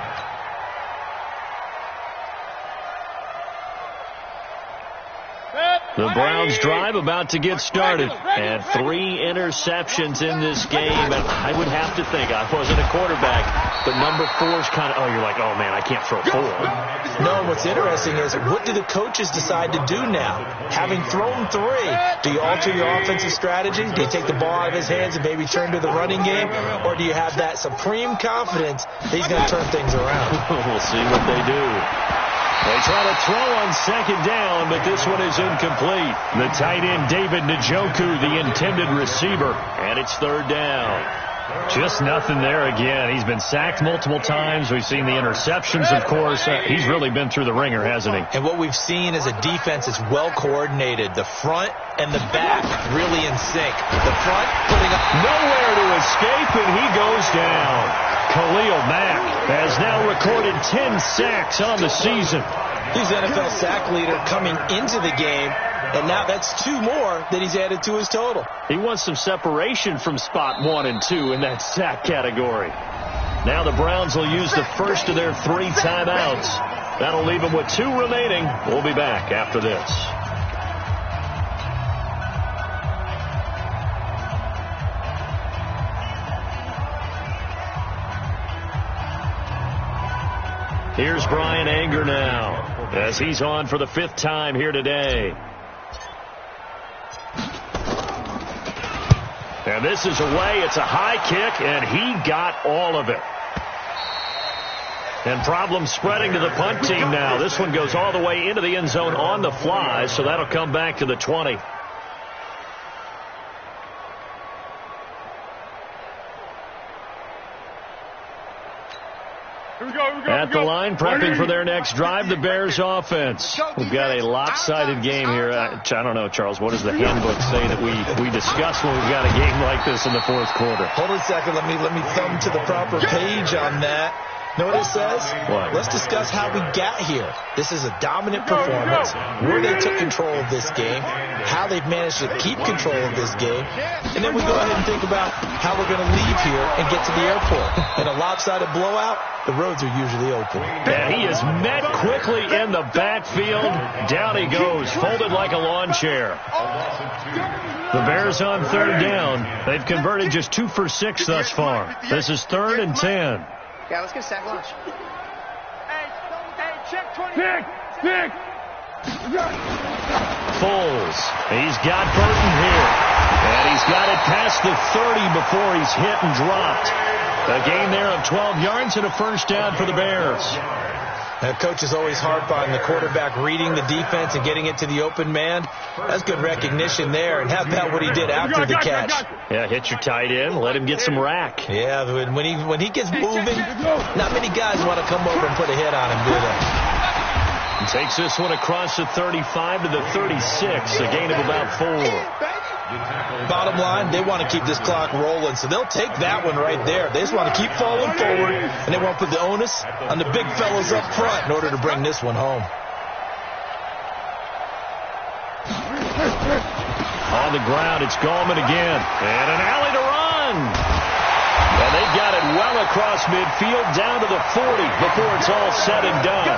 The Browns drive about to get started. And 3 interceptions in this game. And I would have to think, I wasn't a quarterback, but number 4's kind of, you're like, oh, man, I can't throw 4. No, what's interesting is, what do the coaches decide to do now? Having thrown 3, do you alter your offensive strategy? Do you take the ball out of his hands and maybe turn to the running game? Or do you have that supreme confidence that he's going to turn things around? We'll see what they do. They try to throw on second down, but this one is incomplete. The tight end, David Njoku, the intended receiver, and it's third down. Just nothing there again. He's been sacked multiple times. We've seen the interceptions, of course. He's really been through the ringer, hasn't he? And what we've seen is a defense that's well coordinated. The front and the back really in sync. The front putting up nowhere to escape, and he goes down. Khalil Mack has now recorded 10 sacks on the season. He's NFL sack leader coming into the game, and now that's 2 more that he's added to his total. He wants some separation from spot 1 and 2 in that sack category. Now the Browns will use the first of their 3 timeouts. That'll leave them with 2 remaining. We'll be back after this. Here's Brian Anger now as he's on for the 5th time here today. And this is away. It's a high kick, and he got all of it. And problems spreading to the punt team now. This one goes all the way into the end zone on the fly, so that'll come back to the 20. At the line, prepping for their next drive, the Bears offense. We've got a lopsided game here. I don't know, Charles, what does the handbook say that we discuss when we've got a game like this in the 4th quarter? Hold on a second. Let me thumb to the proper page on that. Know what it says? What? Let's discuss how we got here. This is a dominant performance, where they took control of this game, how they've managed to keep control of this game, and then we go ahead and think about how we're going to leave here and get to the airport. In a lopsided blowout, the roads are usually open. And he is met quickly in the backfield. Down he goes, folded like a lawn chair. The Bears on 3rd down. They've converted just 2 for 6 thus far. This is 3rd and 10. Yeah, let's get sack lunch. Hey, check 20. Pick. Foles. He's got Burton here. And he's got it past the 30 before he's hit and dropped. A gain there of 12 yards and a first down for the Bears. Coaches always harp on the quarterback reading the defense and getting it to the open man. That's good recognition there. And how about what he did after the catch? Yeah, hit your tight end, let him get some rack. Yeah, when he gets moving, not many guys want to come over and put a hit on him, do they? He takes this one across the 35 to the 36, a gain of about 4. Bottom line, they want to keep this clock rolling, so they'll take that one right there. They just want to keep falling forward, and they want to put the onus on the big fellas up front in order to bring this one home. On the ground, it's Gallman again, and an alley to run. And they've got it well across midfield, down to the 40 before it's all said and done.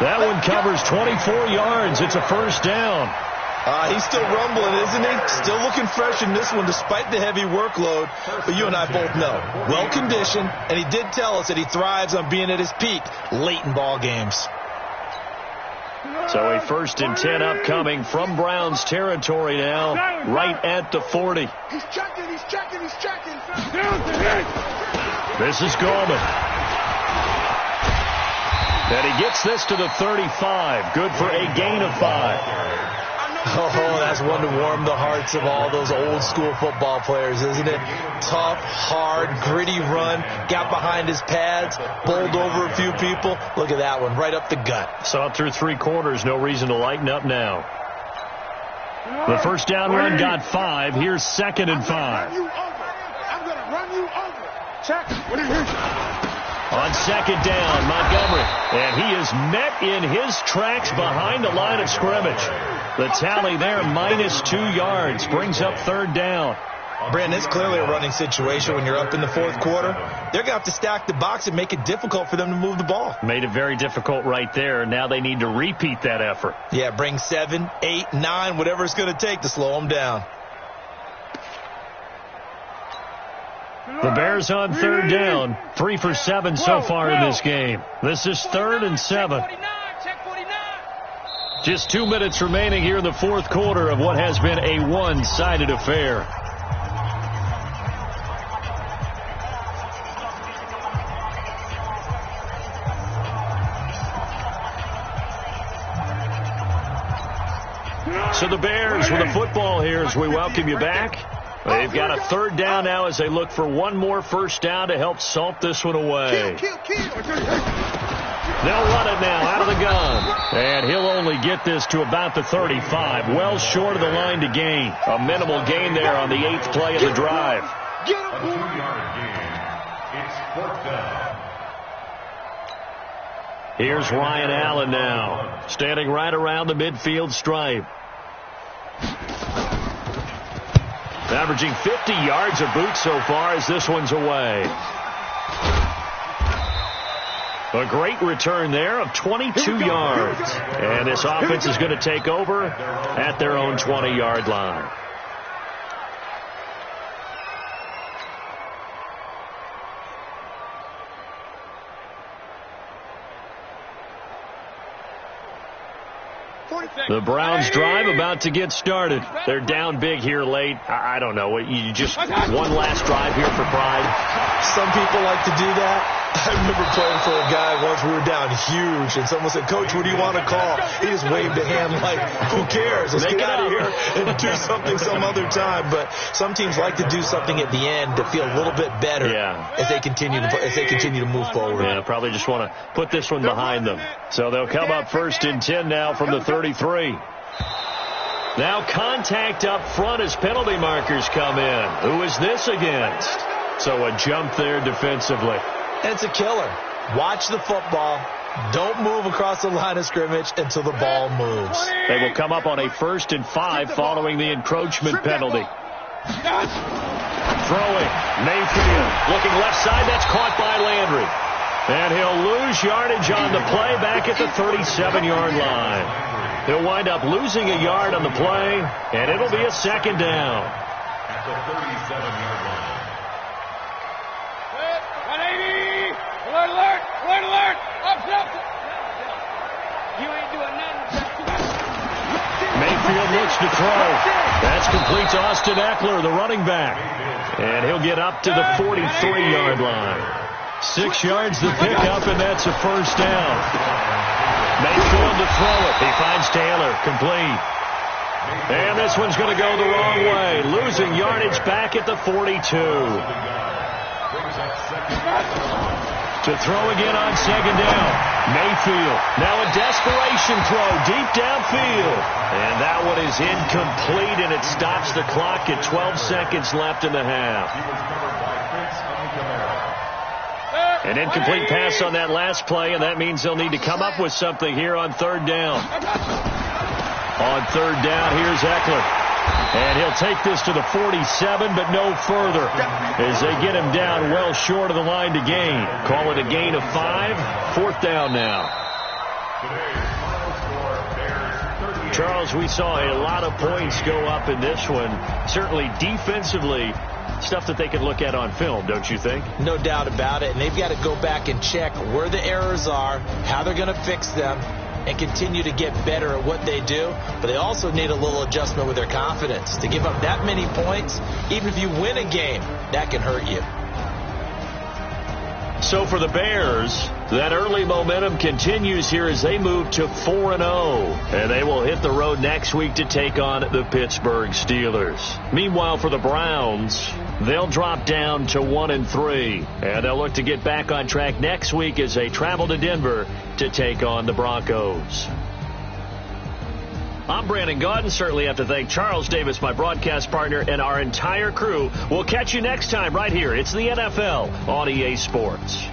That one covers 24 yards. It's a first down. He's still rumbling, isn't he? Still looking fresh in this one despite the heavy workload. But you and I both know, well-conditioned, and he did tell us that he thrives on being at his peak late in ball games. So a 1st and 10 upcoming from Browns territory now, right at the 40. He's checking. This is Gorman. And he gets this to the 35. Good for a gain of 5. Oh, that's one to warm the hearts of all those old school football players, isn't it? Tough, hard, gritty run. Got behind his pads, bowled over a few people. Look at that one, right up the gut. Saw it through 3 quarters. No reason to lighten up now. The first down run got 5. Here's 2nd and 5. I'm going to run you over. Check. What do you hear? On 2nd down, Montgomery. And he is met in his tracks behind the line of scrimmage. The tally there, -2 yards, brings up 3rd down. Brandon, it's clearly a running situation when you're up in the 4th quarter. They're going to have to stack the box and make it difficult for them to move the ball. Made it very difficult right there. Now they need to repeat that effort. Yeah, bring 7, 8, 9, whatever it's going to take to slow them down. The Bears on 3rd down. 3 for 7 so far in this game. This is 3rd and 7. Just 2 minutes remaining here in the 4th quarter of what has been a one-sided affair. So the Bears with the football here as we welcome you back. They've got a 3rd down now as they look for one more first down to help salt this one away. They'll run it now out of the gun. And he'll only get this to about the 35. Well short of the line to gain. A minimal gain there on the 8th play of the drive. A 2-yard gain. It's 4th down. Here's Ryan Allen now. Standing right around the midfield stripe. Averaging 50 yards a boot so far as this one's away. A great return there of 22 yards. And this offense is going to take over at their own 20-yard line. The Browns drive about to get started. They're down big here late. I don't know. You just one last drive here for pride. Some people like to do that. I remember playing for a guy once. We were down huge, and someone said, "Coach, what do you want to call?" He just waved a hand like, "Who cares? Let's get out of here and do something some other time." But some teams like to do something at the end to feel a little bit better as they continue to move forward. Yeah, probably just want to put this one behind them. So they'll come up 1st and 10 now from the 33. Now contact up front as penalty markers come in. Who is this against? So a jump there defensively. It's a killer. Watch the football. Don't move across the line of scrimmage until the ball moves. They will come up on a 1st and 5 following the encroachment penalty. Throwing. Mayfield. Looking left side. That's caught by Landry. And he'll lose yardage on the play back at the 37-yard line. He'll wind up losing a yard on the play, and it'll be a 2nd down. At the 37-yard line. Alert! Up! You ain't doing nothing. Mayfield looks to throw. That's complete to Austin Eckler, the running back. And he'll get up to the 43-yard line. 6 yards to pick up, and that's a first down. Mayfield to throw it. He finds Taylor, complete. And this one's going to go the wrong way. Losing yardage back at the 42. To throw again on 2nd down. Mayfield. Now a desperation throw deep downfield. And that one is incomplete, and it stops the clock at 12 seconds left in the half. An incomplete pass on that last play, and that means they'll need to come up with something here on 3rd down. On 3rd down, here's Eckler. And he'll take this to the 47, but no further as they get him down well short of the line to gain. Call it a gain of 5. 4th down now. Today's final score, Bears 38. Charles, we saw a lot of points go up in this one. Certainly defensively, stuff that they can look at on film, don't you think? No doubt about it. And they've got to go back and check where the errors are, how they're going to fix them, and continue to get better at what they do. But they also need a little adjustment with their confidence. To give up that many points, even if you win a game, that can hurt you. So for the Bears, that early momentum continues here as they move to 4-0. And they will hit the road next week to take on the Pittsburgh Steelers. Meanwhile, for the Browns, they'll drop down to 1-3. And they'll look to get back on track next week as they travel to Denver to take on the Broncos. I'm Brandon Gaudin. Certainly have to thank Charles Davis, my broadcast partner, and our entire crew. We'll catch you next time right here. It's the NFL on EA Sports.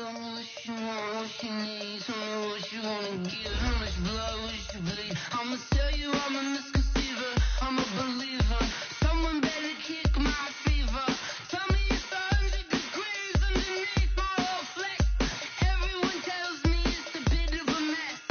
Tell me what you want, what you need. Tell me what you wanna give. How much blood would you bleed? I'ma tell you I'm a misconceiver. I'm a believer. Someone better kick my fever. Tell me it's 100 degrees underneath my whole flex. Everyone tells me it's a bit of a mess.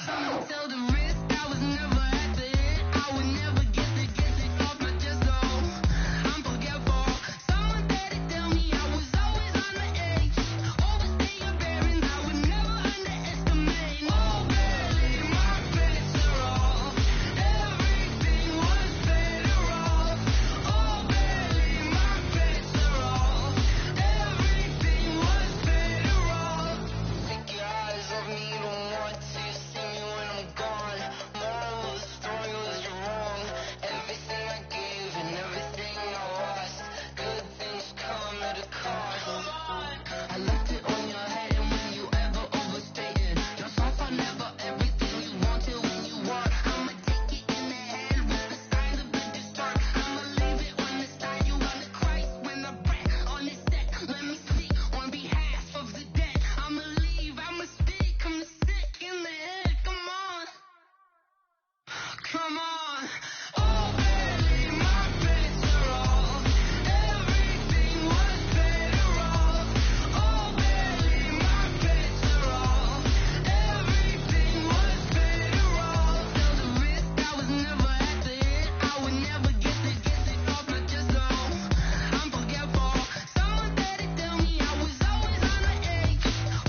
Someone tell the risk I was never at the hit. I would never get it off my chest. So I'm forgetful. Someone better tell me I was always on the edge. Overstay your bearings. I would never underestimate. Oh, barely my bets are off. Everything was better off. Oh, barely my bets are off. Everything was better off. Take your eyes off me, you don't want to see me when I'm gone. Moral of the story was you're wrong. Everything I gave and everything I lost. Good things come at a cost. I left it on your head, and when you ever overstay it, just off I never everything you wanted when you want. I'ma take it in the head with the signs of the distort. I'ma leave it on the side. You on the Christ when I break on this set. Let me speak on behalf of the dead. I'ma leave, I'ma speak. I'm sick in the head. Come on. Come on. Oh, barely my bets are off. Everything was better off. Oh, barely my bets are off. Everything was better off. Tell the risk I was never at the hit. I would never get it off my chest. So I'm forgetful. Someone better tell me I was always on the edge.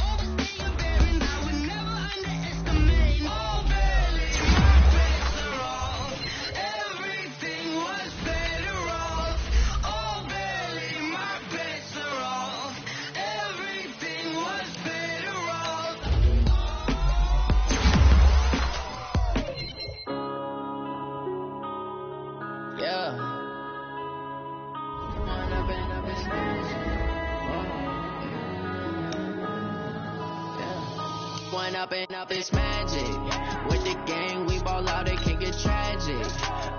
Overstay your bearings. I would never underestimate. Oh, barely my bets are off. Everything was better off. Oh, barely my bets are off. Everything was better off. Yeah. One up and up is magic. With the gang, we ball out, it can get tragic.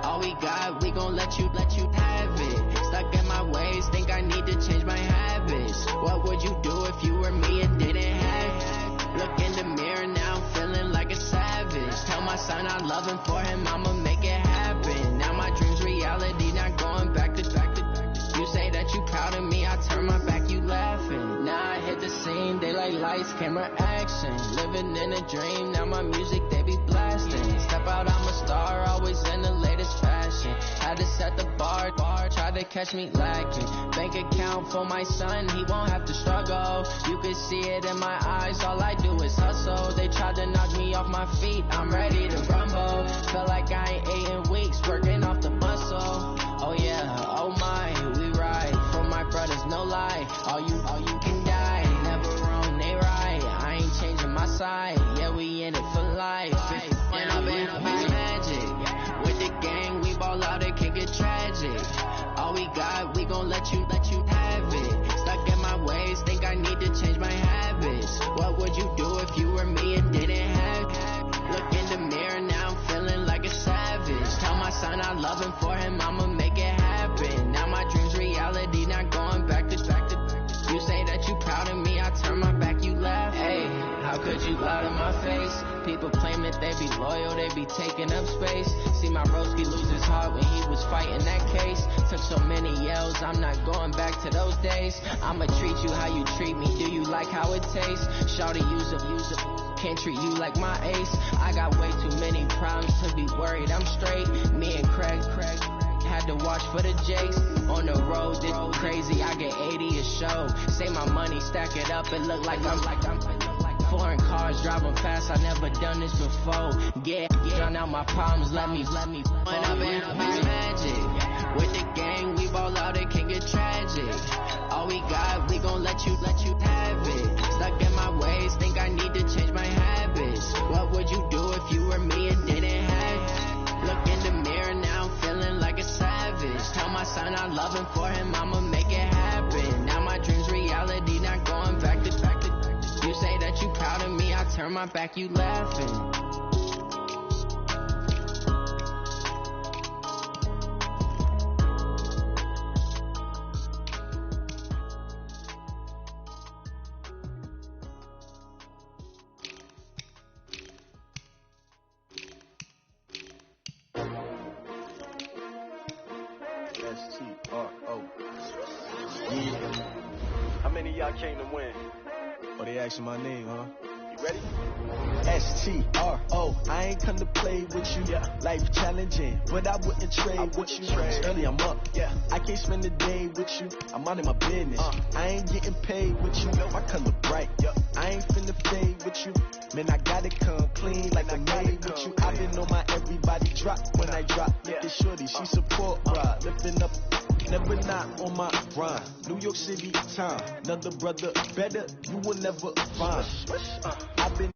All we got, we gon' let you have it. Stuck in my ways, think I need to change my habits. What would you do if you were me and didn't have it? Look in the mirror now, I'm feeling like a savage. Tell my son I love him, for him I'ma make it happen. Now my dream's reality, not going back to. You say that you proud of me, I turn my back, you laughing. Now I hit the scene, they like lights, camera, action. Living in a dream, now my music, they be blasting. Step out, I'm a star, always in the latest fashion. Had to set the bar, try to catch me lacking. Bank account for my son, he won't have to struggle. You can see it in my eyes, all I do is hustle. They tried to knock me off my feet, I'm ready to rumble. Feel like I ain't ate in weeks, working off the muscle. Oh yeah, oh my, we ride for my brothers, no lie. All you can die, never wrong, they right. I ain't changing my side, yeah, we in it for life. When I've been up, it's magic. With the gang, we ball out, it can get tragic. All we got, we gon' let you have it. Stuck in my ways, think I need to change my habits. What would you do if you were me and didn't have it? Look in the mirror now, I'm feeling like a savage. Tell my son I love him, for him I'ma make it happen. Now my dream's reality, not going back to. You say that you proud of me, I turn my back, you laugh. Hey, how could you lie to my face? People claim that they be loyal, they be taking up space. See my broski lose his heart when he was fighting that case. Took so many yells, I'm not going back to those days. I'ma treat you how you treat me, do you like how it tastes? Shawty, use up, can't treat you like my ace. I got way too many problems to be worried, I'm straight. Me and Craig had to watch for the Jakes. On the road, it's crazy, I get 80 a show. Say my money, stack it up, it look like I'm foreign cars, driving fast, I never done this before. Get drown out my problems, let me When I've been up, it's magic. With the gang, we ball out, it can get tragic. All we got, we gon' let you have it. Stuck in my ways, think I need to change my habits. What would you do if you were me and didn't have it? Look in the mirror now, I'm feeling like a savage. Tell my son I love him, for him I'ma make it happen. Now my dream's reality, not going back to. You say that you proud of me, I turn my back, you laughing. S-T-R-O. Yeah. How many of y'all came to win? Oh, they asking my name, huh? You ready? S-T-R-O. I ain't come to play with you. Yeah. Life challenging, but I wouldn't trade with you. Early I'm up. Yeah. I can't spend the day with you. I'm minding my business. I ain't getting paid with you. My color bright. I ain't finna fade with you. Man, I gotta come clean like I made with you. I been on my everybody drop when I drop. Look at shorty, she support ride. Lifting up, never not on my grind. New York City time. Another brother better, you will never find. I've been